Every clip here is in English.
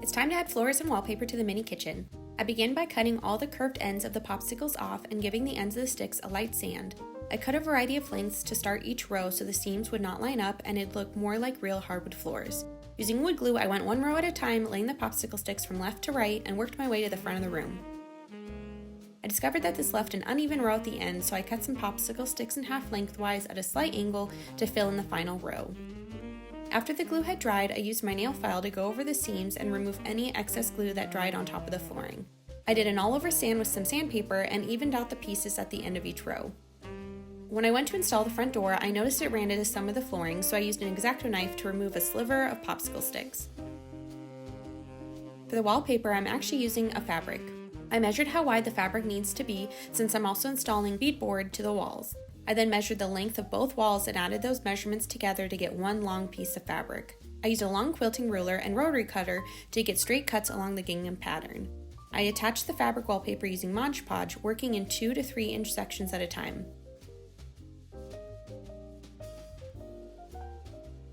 It's time to add floors and wallpaper to the mini kitchen. I began by cutting all the curved ends of the popsicles off and giving the ends of the sticks a light sand. I cut a variety of lengths to start each row so the seams would not line up and it'd look more like real hardwood floors. Using wood glue, I went one row at a time, laying the popsicle sticks from left to right and worked my way to the front of the room. I discovered that this left an uneven row at the end, so I cut some popsicle sticks in half lengthwise at a slight angle to fill in the final row. After the glue had dried, I used my nail file to go over the seams and remove any excess glue that dried on top of the flooring. I did an all-over sand with some sandpaper and evened out the pieces at the end of each row. When I went to install the front door, I noticed it ran into some of the flooring, so I used an X-Acto knife to remove a sliver of popsicle sticks. For the wallpaper, I'm actually using a fabric. I measured how wide the fabric needs to be since I'm also installing beadboard to the walls. I then measured the length of both walls and added those measurements together to get one long piece of fabric. I used a long quilting ruler and rotary cutter to get straight cuts along the gingham pattern. I attached the fabric wallpaper using Mod Podge, working in 2 to 3 inch sections at a time.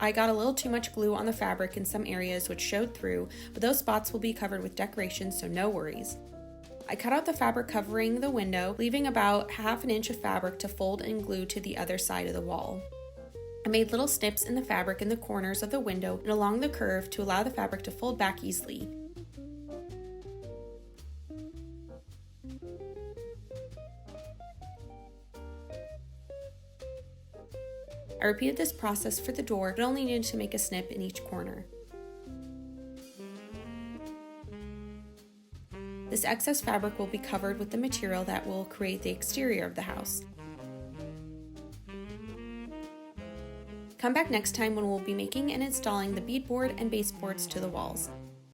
I got a little too much glue on the fabric in some areas which showed through, but those spots will be covered with decorations, so no worries. I cut out the fabric covering the window, leaving about ½ an inch of fabric to fold and glue to the other side of the wall. I made little snips in the fabric in the corners of the window and along the curve to allow the fabric to fold back easily. I repeated this process for the door, but only needed to make a snip in each corner. This excess fabric will be covered with the material that will create the exterior of the house. Come back next time when we'll be making and installing the beadboard and baseboards to the walls.